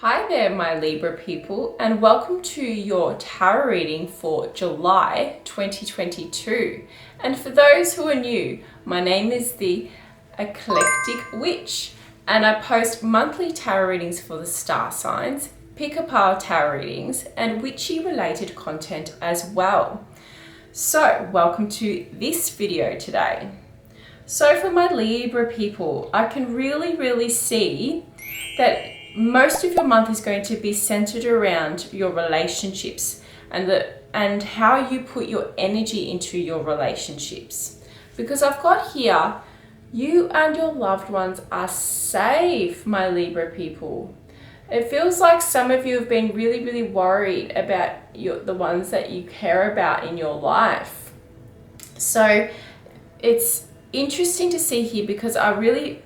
Hi there, my Libra people, and welcome to your tarot reading for July 2022. And for those who are new, my name is the Eclectic Witch, and I post monthly tarot readings for the star signs, pick-a-pile tarot readings, and witchy related content as well. So, welcome to this video today. So for my Libra people, I can really see that most of your month is going to be centered around your relationships and how you put your energy into your relationships. Because I've got here, you and your loved ones are safe, my Libra people. It feels like some of you have been really worried about the ones that you care about in your life. So it's interesting to see here because I really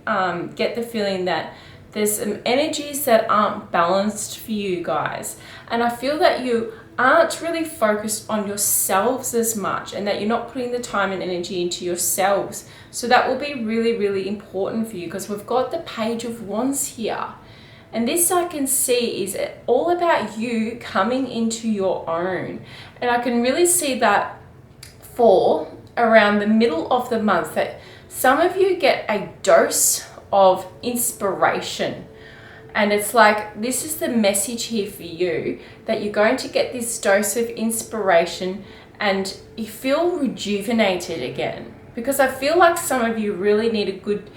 get the feeling that there's some energies that aren't balanced for you guys. And I feel that you aren't really focused on yourselves as much and that you're not putting the time and energy into yourselves. So that will be really important for you because we've got the Page of Wands here. And this I can see is all about you coming into your own. And I can really see that for around the middle of the month that some of you get a dose of inspiration, and it's like this is the message here for you, that you're going to get this dose of inspiration and you feel rejuvenated again, because I feel like some of you really need a good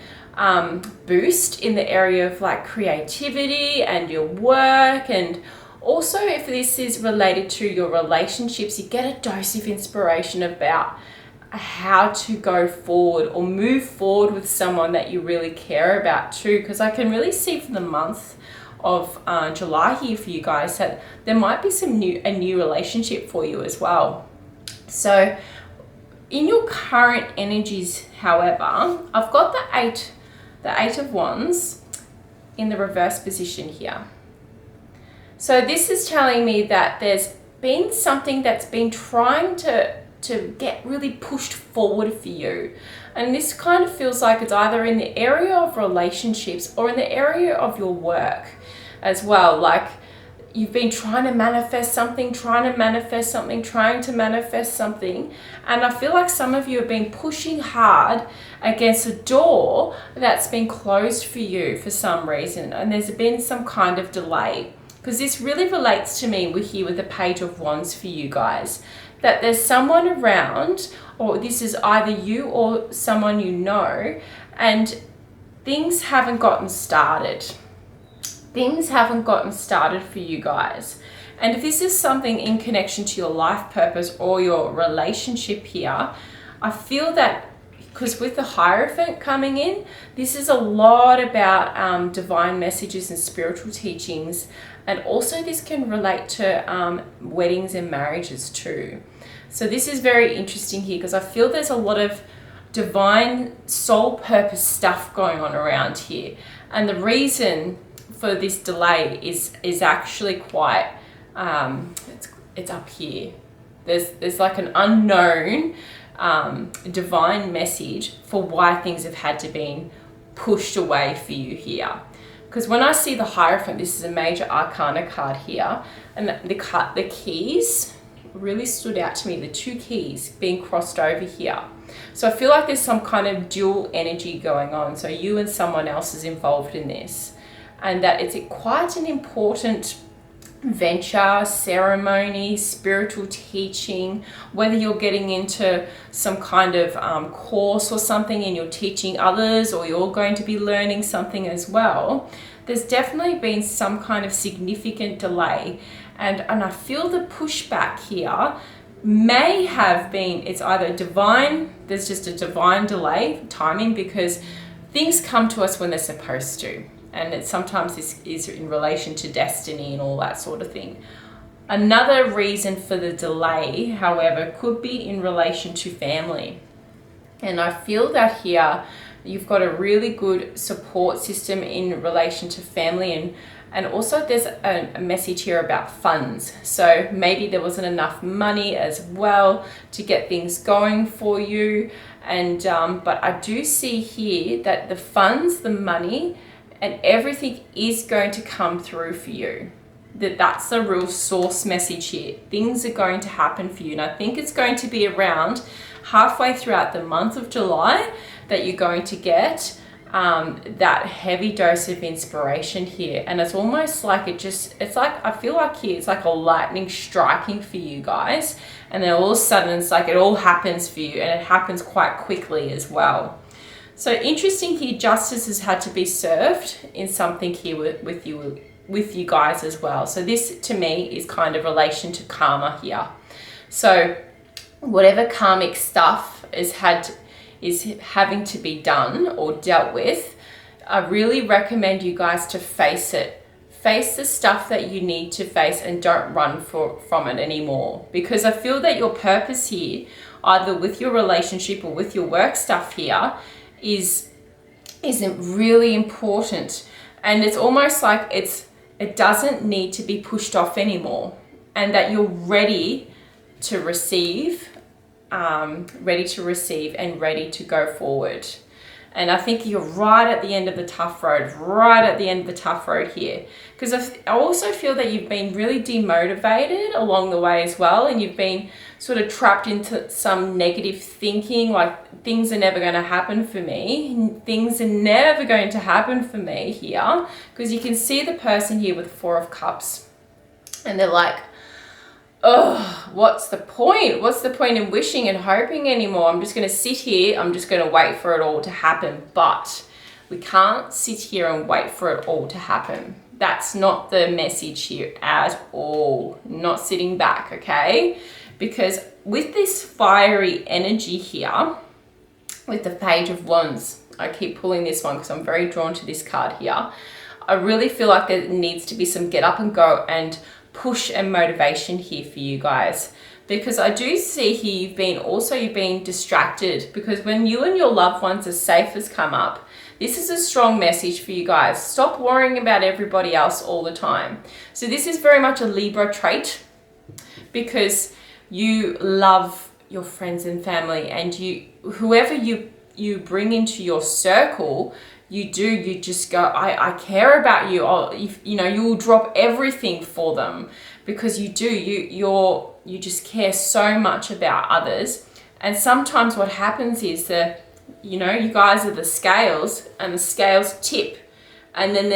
boost in the area of like creativity and your work, and also if this is related to your relationships, you get a dose of inspiration about how to go forward or move forward with someone that you really care about too, because I can really see for the month of July here for you guys that there might be a new relationship for you as well. So in your current energies, however, I've got the eight of Wands in the reverse position here. So this is telling me that there's been something that's been trying to get really pushed forward for you. And this kind of feels like it's either in the area of relationships or in the area of your work as well. Like you've been trying to manifest something, and I feel like some of you have been pushing hard against a door that's been closed for you for some reason, and there's been some kind of delay. Because this really relates to me, we're here with the Page of Wands for you guys, that there's someone around, or this is either you or someone you know, and things haven't gotten started. Things haven't gotten started for you guys. And if this is something in connection to your life purpose or your relationship here, I feel that because with the Hierophant coming in, this is a lot about divine messages and spiritual teachings. And also this can relate to weddings and marriages too. So this is very interesting here because I feel there's a lot of divine soul purpose stuff going on around here. And the reason for this delay is actually quite, it's up here. There's like an unknown divine message for why things have had to be pushed away for you here. Because when I see the Hierophant, this is a major arcana card here, and the keys really stood out to me, the two keys being crossed over here. So I feel like there's some kind of dual energy going on. So you and someone else is involved in this, and that it's quite an important venture, ceremony, spiritual teaching, whether you're getting into some kind of course or something and you're teaching others, or you're going to be learning something as well. There's definitely been some kind of significant delay, and I feel the pushback here may have been, it's either divine, there's just a divine delay, timing, because things come to us when they're supposed to. And sometimes this is in relation to destiny and all that sort of thing. Another reason for the delay, however, could be in relation to family. And I feel that here you've got a really good support system in relation to family, and also there's a message here about funds. So maybe there wasn't enough money as well to get things going for you. And but I do see here that the funds, the money, and everything is going to come through for you. That's the real source message here. Things are going to happen for you, and I think it's going to be around halfway throughout the month of July that you're going to get that heavy dose of inspiration here. And it's almost like it's like, I feel like here it's like a lightning striking for you guys, and then all of a sudden it's like it all happens for you, and it happens quite quickly as well. So interesting here, justice has had to be served in something here with you guys as well. So this to me is kind of relation to karma here. So whatever karmic stuff is having to be done or dealt with, I really recommend you guys to face it. Face the stuff that you need to face and don't run from it anymore. Because I feel that your purpose here, either with your relationship or with your work stuff here, isn't really important. And it's almost like it doesn't need to be pushed off anymore, and that you're ready to receive and ready to go forward. And I think you're right at the end of the tough road, here. Because I also feel that you've been really demotivated along the way as well, and you've been sort of trapped into some negative thinking, like things are never going to happen for me. Things are never going to happen for me here. Because you can see the person here with 4 of Cups, and they're like, oh, what's the point? What's the point in wishing and hoping anymore? I'm just going to sit here. I'm just going to wait for it all to happen. But we can't sit here and wait for it all to happen. That's not the message here at all. Not sitting back, okay? Because with this fiery energy here, with the Page of Wands, I keep pulling this one because I'm very drawn to this card here. I really feel like there needs to be some get up and go and push and motivation here for you guys, because I do see here you've been distracted, because when you and your loved ones are safe has come up, this is a strong message for you guys. Stop worrying about everybody else all the time. So this is very much a Libra trait, because you love your friends and family, and whoever you bring into your circle, you just go, I care about you. Or you will drop everything for them, because you just care so much about others. And sometimes what happens is that, you guys are the scales, and the scales tip, and then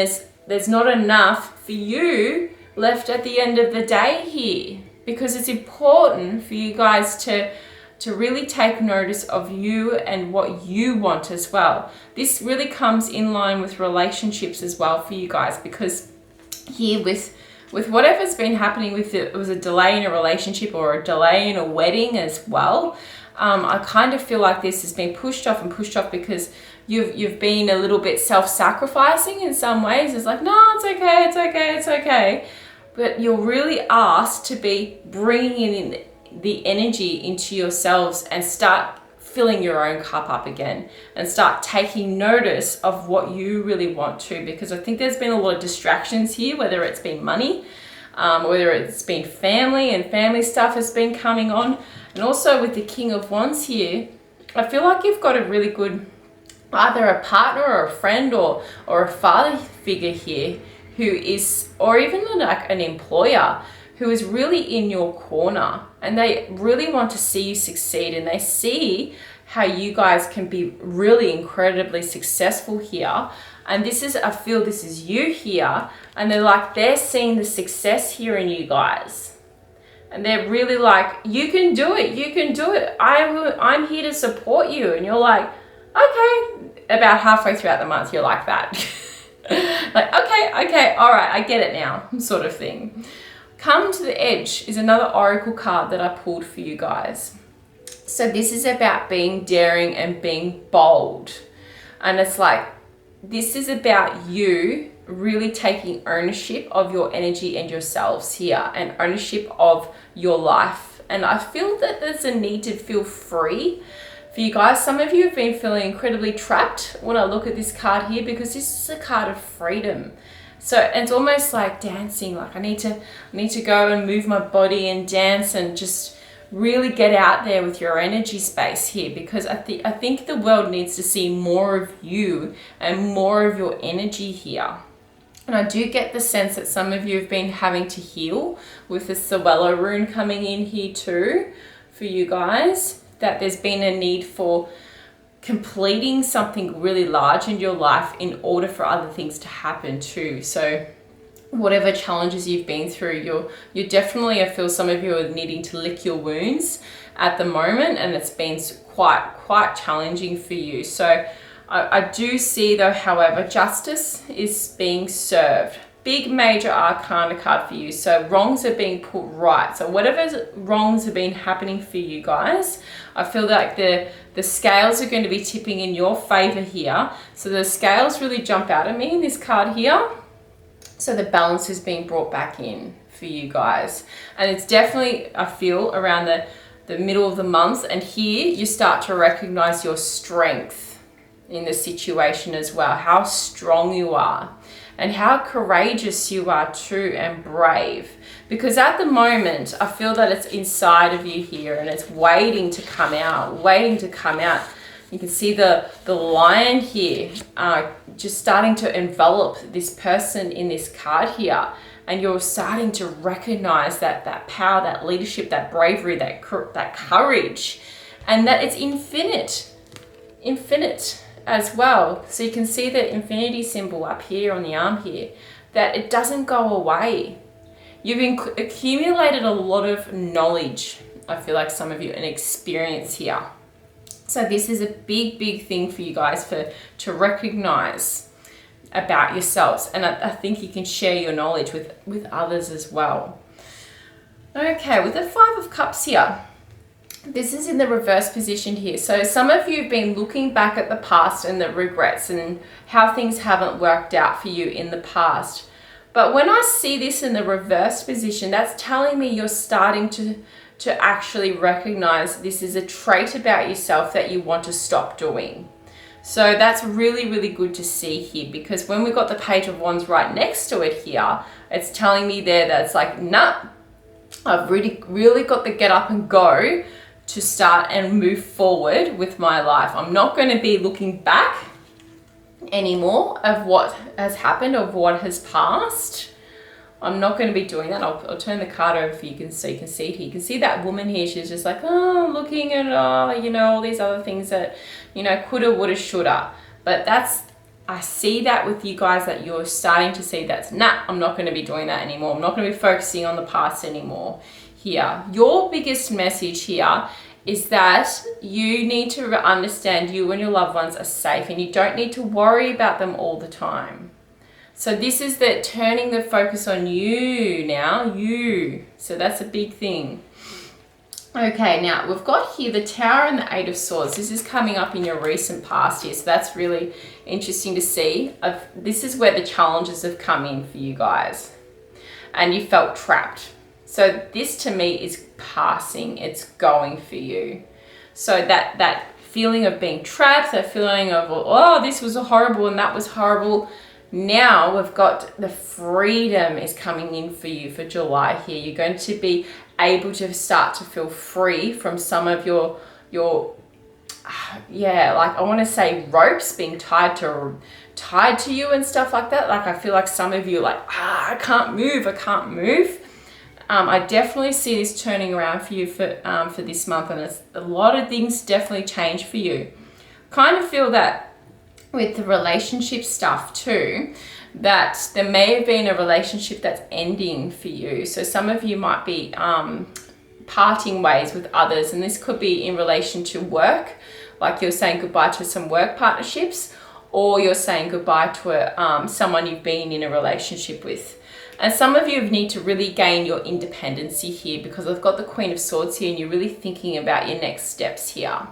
there's not enough for you left at the end of the day here, because it's important for you guys to really take notice of you and what you want as well. This really comes in line with relationships as well for you guys, because here with whatever's been happening with it was a delay in a relationship or a delay in a wedding as well. I kind of feel like this has been pushed off because you've been a little bit self-sacrificing in some ways. It's like, no, it's okay. But you're really asked to be bringing in the energy into yourselves and start filling your own cup up again, and start taking notice of what you really want to, because I think there's been a lot of distractions here, whether it's been money, whether it's been family, and family stuff has been coming on. And also with the King of Wands here, I feel like you've got a really good, either a partner or a friend or a father figure here who is, or even like an employer who is really in your corner, and they really want to see you succeed, and they see how you guys can be really incredibly successful here. And I feel this is you here, and they're seeing the success here in you guys. And they're really like, you can do it. I'm here to support you. And you're like, okay. About halfway throughout the month, you're like that. Like, okay, all right, I get it now, sort of thing. Come to the Edge is another oracle card that I pulled for you guys. So this is about being daring and being bold. And it's like, this is about you really taking ownership of your energy and yourselves here, and ownership of your life. And I feel that there's a need to feel free for you guys. Some of you have been feeling incredibly trapped when I look at this card here, because this is a card of freedom. So it's almost like dancing, like I need to go and move my body and dance and just really get out there with your energy space here, because I think the world needs to see more of you and more of your energy here. And I do get the sense that some of you have been having to heal with the Sewello rune coming in here too for you guys, that there's been a need for completing something really large in your life in order for other things to happen too. So whatever challenges you've been through, you're definitely, I feel some of you are needing to lick your wounds at the moment, and it's been quite challenging for you. So I do see though, however, justice is being served. Big major arcana card for you. So wrongs are being put right. So whatever wrongs have been happening for you guys, I feel like the scales are going to be tipping in your favor here. So the scales really jump out at me in this card here. So the balance is being brought back in for you guys. And it's definitely, I feel, around the middle of the month. And here you start to recognize your strength in the situation as well, how strong you are and how courageous you are too, and brave. Because at the moment, I feel that it's inside of you here and it's waiting to come out, waiting to come out. You can see the lion here just starting to envelop this person in this card here. And you're starting to recognize that power, that leadership, that bravery, that courage, and that it's infinite as well. So you can see the infinity symbol up here on the arm here, that it doesn't go away. You've accumulated a lot of knowledge, I feel like some of you, and experience here. So this is a big thing for you guys to recognize about yourselves. And I think you can share your knowledge with others as well. Okay, with the Five of Cups here, this is in the reverse position here. So some of you have been looking back at the past and the regrets and how things haven't worked out for you in the past. But when I see this in the reverse position, that's telling me you're starting to actually recognize this is a trait about yourself that you want to stop doing. So that's really good to see here, because when we got the Page of Wands right next to it here, it's telling me there that it's like, nah, I've really got to get up and go to start and move forward with my life. I'm not going to be looking back anymore of what has happened, of what has passed. I'm not going to be doing that. I'll turn the card over for you can see it here. You can see that woman here. She's just like, oh, looking at, all these other things that, coulda, woulda, shoulda. But I see that with you guys, that you're starting to see that's, nah, I'm not going to be doing that anymore. I'm not going to be focusing on the past anymore. Here, your biggest message here is that you need to understand you and your loved ones are safe, and you don't need to worry about them all the time. So this is that turning the focus on you now, you. So that's a big thing. Okay, now we've got here the Tower and the Eight of Swords. This is coming up in your recent past here, so that's really interesting to see. This is where the challenges have come in for you guys, and you felt trapped. So this to me is passing, it's going for you. So that feeling of being trapped, that feeling of, oh, this was horrible and that was horrible. Now we've got the freedom is coming in for you for July here. You're going to be able to start to feel free from some of your like I want to say ropes being tied to you and stuff like that. Like I feel like some of you are like, I can't move. I definitely see this turning around for you for this month, and it's a lot of things definitely change for you. Kind of feel that with the relationship stuff too, that there may have been a relationship that's ending for you. So some of you might be parting ways with others, and this could be in relation to work, like you're saying goodbye to some work partnerships, or you're saying goodbye to someone you've been in a relationship with. And some of you need to really gain your independency here, because I've got the Queen of Swords here and you're really thinking about your next steps here.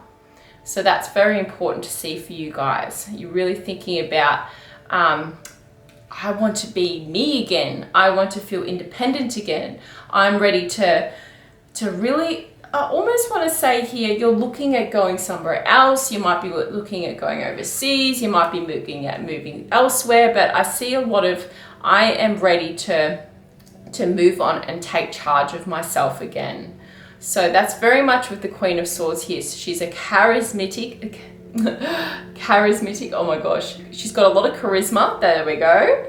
So that's very important to see for you guys. You're really thinking about, I want to be me again. I want to feel independent again. I'm ready to really, I almost want to say here, you're looking at going somewhere else. You might be looking at going overseas. You might be looking at moving elsewhere, but I see a lot of, I am ready to move on and take charge of myself again. So that's very much with the Queen of Swords here. So she's a charismatic, oh my gosh, she's got a lot of charisma, there we go.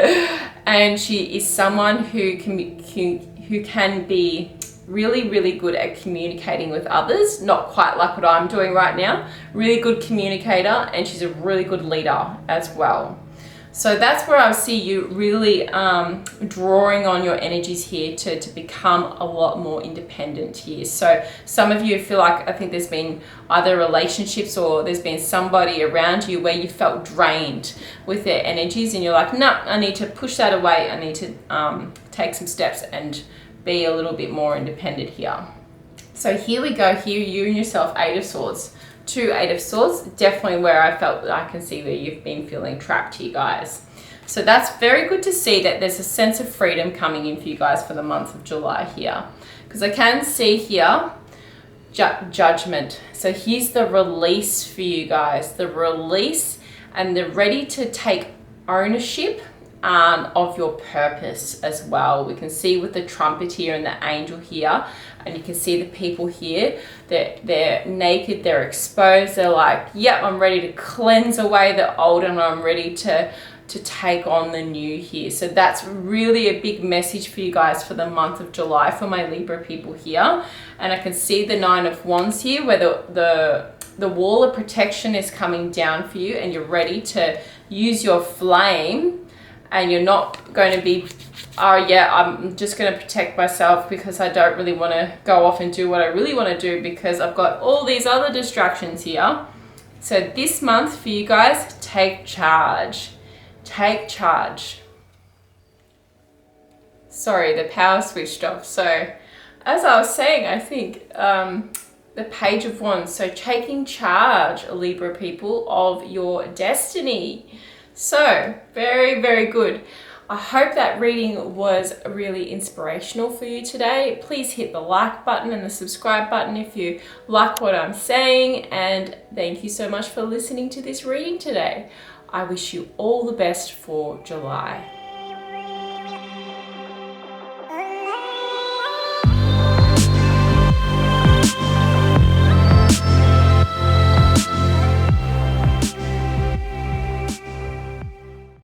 And she is someone who can be really, really good at communicating with others. Not quite like what I'm doing right now. Really good communicator, and she's a really good leader as well. So that's where I see you really drawing on your energies here to become a lot more independent here. So some of you feel like, I think there's been either relationships or there's been somebody around you where you felt drained with their energies, and you're like, no, I need to push that away. I need to take some steps and be a little bit more independent here. So here we go, here you and yourself, Eight of Swords. Two Eight of Swords, definitely where I felt that I can see where you've been feeling trapped here, guys. So that's very good to see that there's a sense of freedom coming in for you guys for the month of July here. Because I can see here, Judgment. So here's the release for you guys, the release, and the ready to take ownership of your purpose as well. We can see with the trumpet here and the angel here, and you can see the people here, they're naked, they're exposed, they're like, yep, I'm ready to cleanse away the old and I'm ready to take on the new here. So that's really a big message for you guys for the month of July for my Libra people here. And I can see the Nine of Wands here where the wall of protection is coming down for you, and you're ready to use your flame. And you're not going to be, oh yeah, I'm just going to protect myself because I don't really want to go off and do what I really want to do because I've got all these other distractions here. So this month for you guys, take charge. Take charge. Sorry, the power switched off. So as I was saying, I think the Page of Wands. So taking charge, Libra people, of your destiny. So, very, very good. I hope that reading was really inspirational for you today. Please hit the like button and the subscribe button if you like what I'm saying. And thank you so much for listening to this reading today. I wish you all the best for July.